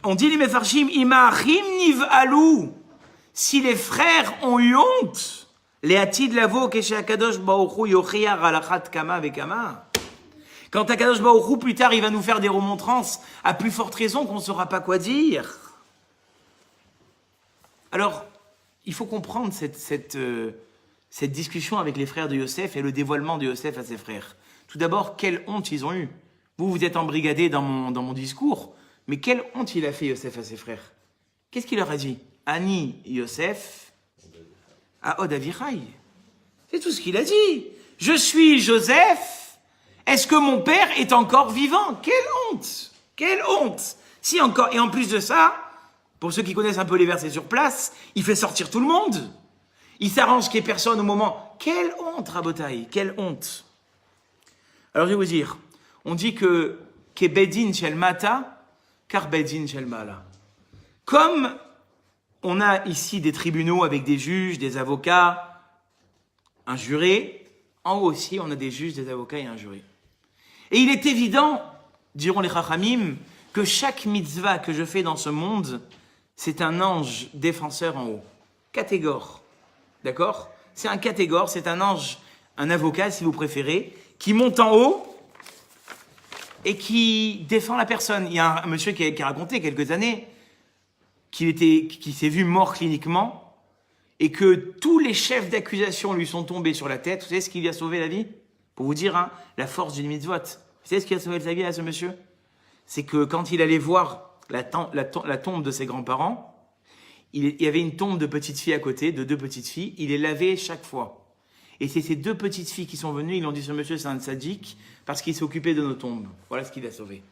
on dit les Mefarshim, Imachim niv'alou. Si les frères ont eu honte, les atid lavo keshe akadosh baruchu yochiar alachat kama vekama. Quand Akadosh Baruch Hu, plus tard, il va nous faire des remontrances, à plus forte raison qu'on ne saura pas quoi dire. Alors, il faut comprendre cette discussion avec les frères de Yosef et le dévoilement de Yosef à ses frères. Tout d'abord, quelle honte ils ont eue. Vous êtes embrigadés dans mon discours, mais quelle honte il a fait Yosef à ses frères. Qu'est-ce qu'il leur a dit ? Ani Yosef à Od Avichai. C'est tout ce qu'il a dit. Je suis Joseph. Est-ce que mon père est encore vivant ? Quelle honte ! Quelle honte ! Si encore, et en plus de ça, pour ceux qui connaissent un peu les versets sur place, il fait sortir tout le monde. Il s'arrange qu'il n'y ait personne au moment. Quelle honte, Rabotai, quelle honte. Alors je vais vous dire, on dit que Bedin shel mata, car Bedin shel mala. Comme on a ici des tribunaux avec des juges, des avocats, un juré. En haut aussi, on a des juges, des avocats et un juré. Et il est évident, diront les Chachamim, que chaque mitzvah que je fais dans ce monde, c'est un ange défenseur en haut. Catégore. D'accord? C'est un catégore, c'est un ange, un avocat si vous préférez, qui monte en haut et qui défend la personne. Il y a un monsieur qui a raconté quelques années qui s'est vu mort cliniquement et que tous les chefs d'accusation lui sont tombés sur la tête. Vous savez ce qui lui a sauvé la vie? Pour vous dire, hein, la force d'une mitzvot. Vous savez ce qui a sauvé sa vie à ce monsieur? C'est que quand il allait voir la tombe de ses grands-parents, il y avait une tombe de petites filles à côté, de 2 petites filles. Il les lavait chaque fois. Et c'est ces 2 petites filles qui sont venues, ils ont dit, ce monsieur c'est un sadique parce qu'il s'est occupé de nos tombes. Voilà ce qu'il a sauvé.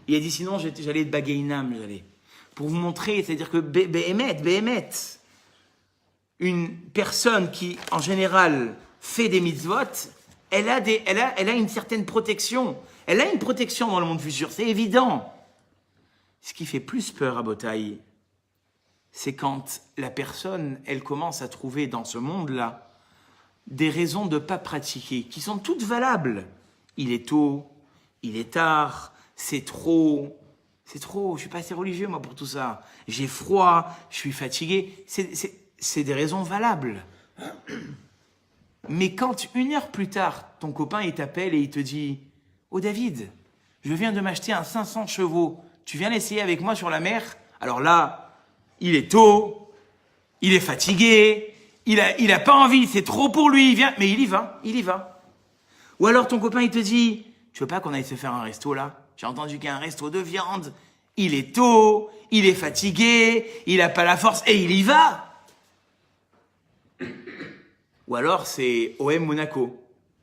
Il a dit, sinon j'allais être baguéinam, j'allais. Pour vous montrer, c'est-à-dire que Béhémet, une personne qui, en général, fait des mitzvot, elle a une certaine protection. Elle a une protection dans le monde futur, c'est évident. Ce qui fait plus peur à Botaï, c'est quand la personne, elle commence à trouver dans ce monde-là des raisons de ne pas pratiquer, qui sont toutes valables. Il est tôt, il est tard, c'est trop, je suis pas assez religieux moi pour tout ça. J'ai froid, je suis fatigué, c'est des raisons valables. Mais quand 1 heure plus tard, ton copain il t'appelle et il te dit « Oh David, je viens de m'acheter un 500 chevaux, tu viens l'essayer avec moi sur la mer ?» Alors là, il est tôt, il est fatigué, il a pas envie, c'est trop pour lui, il vient, mais il y va. Ou alors ton copain il te dit « Tu veux pas qu'on aille se faire un resto là ? J'ai entendu qu'il y a un resto de viande. » Il est tôt, il est fatigué, il a pas la force et il y va. Ou alors c'est OM Monaco.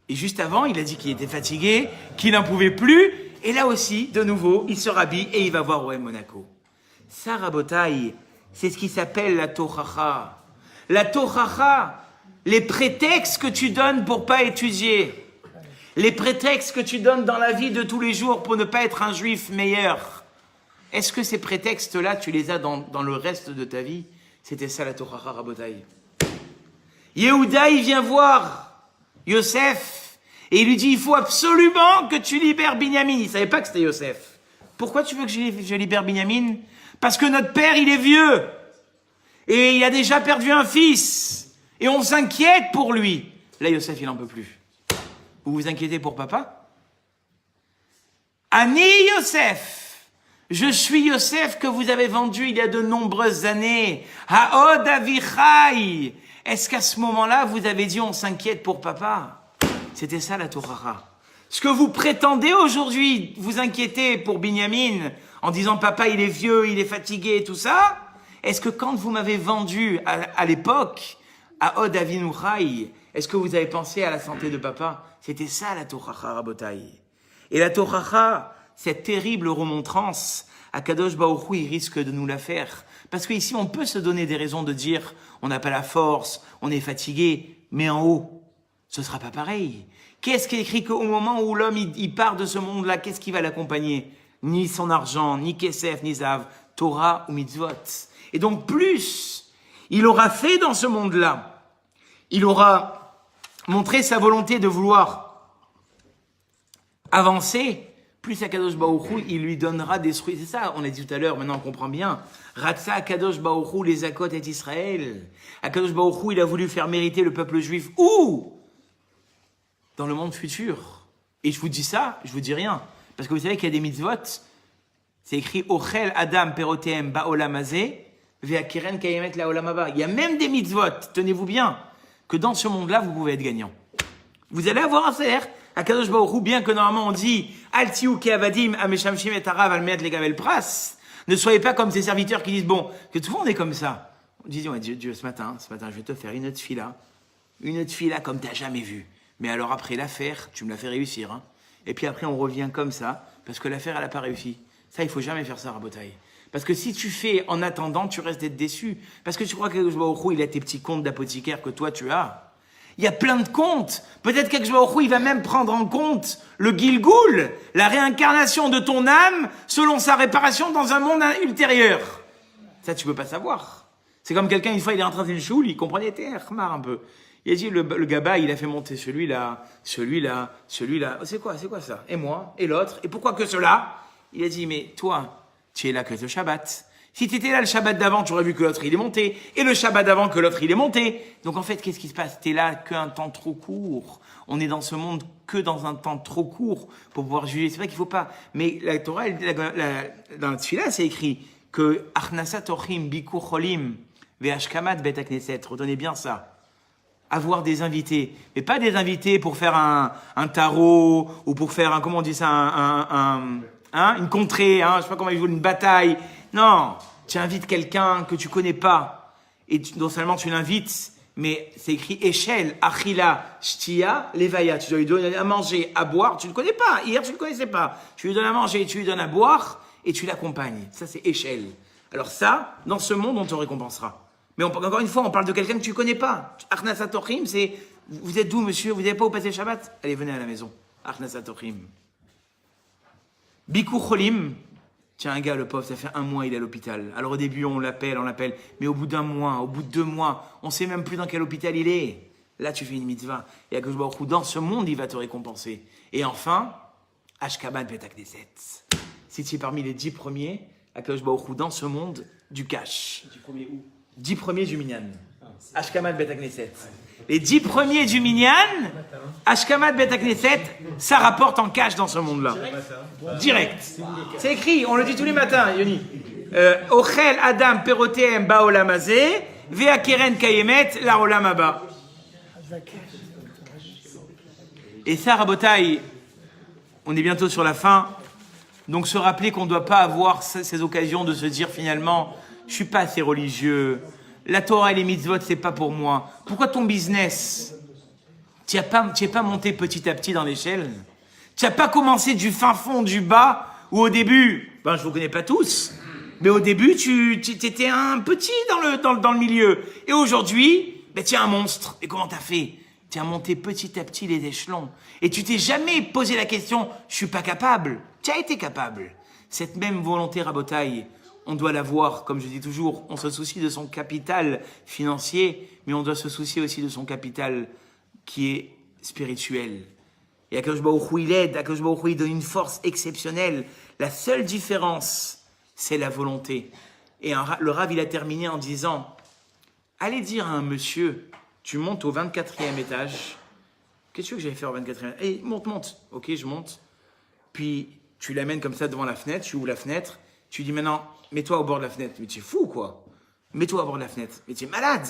Et juste avant, il a dit qu'il était fatigué, qu'il n'en pouvait plus. Et là aussi, de nouveau, il se rhabille et il va voir OM Monaco. Ça, Rabotaï, c'est ce qui s'appelle la tochacha. La tochacha, les prétextes que tu donnes pour pas étudier. Les prétextes que tu donnes dans la vie de tous les jours pour ne pas être un juif meilleur. Est-ce que ces prétextes-là, tu les as dans le reste de ta vie? C'était ça la tochacha, Rabotaï. Yehuda, il vient voir Yosef et il lui dit, il faut absolument que tu libères Binyamin. Il ne savait pas que c'était Yosef. Pourquoi tu veux que je libère Binyamin? Parce que notre père, il est vieux. Et il a déjà perdu un fils. Et on s'inquiète pour lui. Là, Yosef, il n'en peut plus. Vous vous inquiétez pour papa? Ani Yosef. Je suis Yosef que vous avez vendu il y a de nombreuses années. Haod Avichai. Est-ce qu'à ce moment-là, vous avez dit on s'inquiète pour papa? C'était ça la Torah. Ce que vous prétendez aujourd'hui, vous inquiéter pour Binyamin, en disant papa il est vieux, il est fatigué et tout ça, est-ce que quand vous m'avez vendu à l'époque, à Od Avinuchai, est-ce que vous avez pensé à la santé de papa? C'était ça la Torah, Rabotai. Et la Torah, cette terrible remontrance, Akadosh Baruch Hu, il risque de nous la faire. Parce qu'ici, on peut se donner des raisons de dire on n'a pas la force, on est fatigué, mais en haut, ce sera pas pareil. Qu'est-ce qui est écrit qu'au moment où l'homme il part de ce monde-là, qu'est-ce qui va l'accompagner? Ni son argent, ni Kesef, ni Zav, Torah ou Mitzvot. Et donc plus il aura fait dans ce monde-là, il aura montré sa volonté de vouloir avancer, plus Akadosh Baruch Hu, il lui donnera des fruits. C'est ça, on l'a dit tout à l'heure, maintenant on comprend bien. Ratsa Akadosh Baruch Hu, les Akot et Israël. Akadosh Baruch Hu, il a voulu faire mériter le peuple juif. Où? Dans le monde futur. Et je vous dis ça, je vous dis rien. Parce que vous savez qu'il y a des mitzvot, c'est écrit Ochel Adam Peroteem Ba'olam Hazeh, Ve'akeren Kayemet La'olam Haba. Il y a même des mitzvot, tenez-vous bien, que dans ce monde-là, vous pouvez être gagnant. Vous allez avoir un salaire. Akadosh Baruch Hu, bien que normalement on dit Al tiou ke'avadim ameshamshim et arav al me'at legabel pras, ne soyez pas comme ces serviteurs qui disent bon, que tout le monde est comme ça. On dit ouais, Dieu, ce matin, je vais te faire une autre fila comme tu n'as jamais vu. Mais alors après l'affaire, tu me la fais réussir. Hein. Et puis après on revient comme ça, parce que l'affaire elle n'a pas réussi. Ça, il faut jamais faire ça, Rabotaï. Parce que si tu fais en attendant, tu restes d'être déçu. Parce que tu crois qu'Akadosh Baruch Hu, il a tes petits comptes d'apothicaire que toi tu as. Il y a plein de comptes. Peut-être qu'Akadosh Baruch Hu, il va même prendre en compte le Gilgoul, la réincarnation de ton âme selon sa réparation dans un monde ultérieur. Ça, tu peux pas savoir. C'est comme quelqu'un, une fois, il est rentré dans une choule, il comprenait, un peu. Il a dit, le gaba, il a fait monter celui-là, celui-là, celui-là. Oh, c'est quoi ça? Et moi? Et l'autre? Et pourquoi que cela? Il a dit, mais toi, tu es là que le Shabbat. Si tu étais là le Shabbat d'avant, tu aurais vu que l'autre, il est monté. Et le Shabbat d'avant, que l'autre, il est monté. Donc en fait, qu'est-ce qui se passe? Tu es là qu'un temps trop court. On est dans ce monde que dans un temps trop court pour pouvoir juger. C'est vrai qu'il faut pas. Mais la Torah, dans la Tfila, c'est écrit que Achnasat Ochim Bikur Cholim Ve'ashkamat Bet HaKnesset. Retenez bien ça. Avoir des invités, mais pas des invités pour faire un tarot ou pour faire comment on dit ça, une contrée, je sais pas comment ils jouent, une bataille. Non, tu invites quelqu'un que tu connais pas et non seulement tu l'invites, mais c'est écrit échelle, achila, shtia, levaya. Tu dois lui donner à manger, à boire. Tu le connais pas. Hier tu le connaissais pas. Tu lui donnes à manger, tu lui donnes à boire et tu l'accompagnes. Ça c'est échelle. Alors ça, dans ce monde, on te récompensera. Mais encore une fois, on parle de quelqu'un que tu ne connais pas. Achnasat Ochim, c'est vous êtes d'où, monsieur? Vous n'avez pas où passer le Shabbat? Allez, venez à la maison. Achnasat Ochim. Bikur Cholim. Tiens, un gars, le pauvre, ça fait 1 mois, il est à l'hôpital. Alors au début, on l'appelle. Mais au bout d'1 mois, au bout de 2 mois, on ne sait même plus dans quel hôpital il est. Là, tu fais une mitzvah. Et Akadosh Baruch Hu, dans ce monde, il va te récompenser. Et enfin, Ashkabat Bet HaKnesset. Si tu es parmi les 10 premiers, Akadosh Baruch Hu, dans ce monde, du cash. 10 premiers où? 10 premiers du Minyan. Ashkamat Bet HaKnesset. Les 10 premiers du Minyan, Ashkamat Bet HaKnesset, ça rapporte en cash dans ce monde-là. Direct. C'est écrit, on le dit tous les matins, Yoni. Ochel Adam Peroteem Baolam Hazeh, Vea Keren Kayemet, La Olam Haba. Et ça, Rabotai, on est bientôt sur la fin. Donc se rappeler qu'on ne doit pas avoir ces occasions de se dire finalement, je suis pas assez religieux. La Torah et les mitzvot, c'est pas pour moi. Pourquoi ton business? Tu n'es pas monté petit à petit dans l'échelle. Tu n'as pas commencé du fin fond, du bas, où au début, je vous connais pas tous, mais au début, tu étais un petit dans le milieu. Et aujourd'hui, tu es un monstre. Et comment tu as fait? Tu as monté petit à petit les échelons. Et tu t'es jamais posé la question, je suis pas capable. Tu as été capable. Cette même volonté, Rabotai, on doit l'avoir, comme je dis toujours, on se soucie de son capital financier, mais on doit se soucier aussi de son capital qui est spirituel. Et Akadosh Baruch Hu, il aide, Akadosh Baruch Hu, il donne une force exceptionnelle. La seule différence, c'est la volonté. Et le Rav, il a terminé en disant, allez dire à un monsieur, tu montes au 24e étage. Qu'est-ce que tu veux que j'aille faire au 24e étage? Eh, monte. Ok, je monte. Puis, tu l'amènes comme ça devant la fenêtre, tu ouvres la fenêtre, tu dis maintenant, mets-toi au bord de la fenêtre. Mais tu es fou, quoi. Mets-toi au bord de la fenêtre. Mais tu es malade.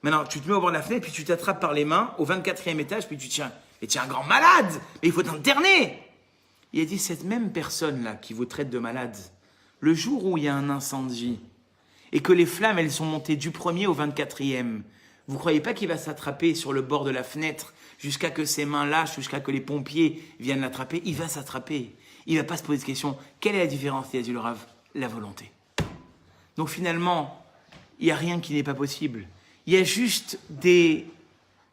Maintenant, tu te mets au bord de la fenêtre, puis tu t'attrapes par les mains au 24e étage, puis tu tiens. Mais tu es un grand malade. Mais il faut t'interner. Il a dit, cette même personne-là qui vous traite de malade, le jour où il y a un incendie, et que les flammes, elles sont montées du 1er au 24e, vous croyez pas qu'il va s'attraper sur le bord de la fenêtre jusqu'à que ses mains lâchent, jusqu'à que les pompiers viennent l'attraper? Il va s'attraper. Il va pas se poser de question. Quelle est la différence, il a dit le Rav? La volonté. Donc finalement, il n'y a rien qui n'est pas possible. Il y a juste des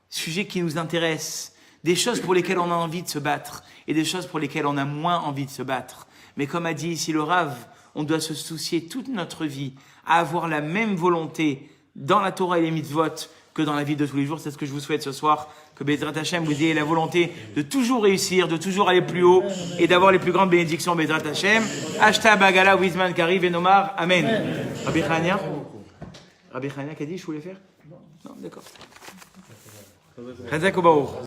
sujets qui nous intéressent, des choses pour lesquelles on a envie de se battre et des choses pour lesquelles on a moins envie de se battre. Mais comme a dit ici le Rav, on doit se soucier toute notre vie à avoir la même volonté dans la Torah et les mitzvot que dans la vie de tous les jours. C'est ce que je vous souhaite ce soir, que Bezrat Hashem vous ayez la volonté de toujours réussir, de toujours aller plus haut et d'avoir les plus grandes bénédictions Bezrat Hashem. Ashta Bagala Wizman Kari Venomar. Amen. Rabbi Chania qui a dit je voulais faire? Non, d'accord. Chazak Obaour.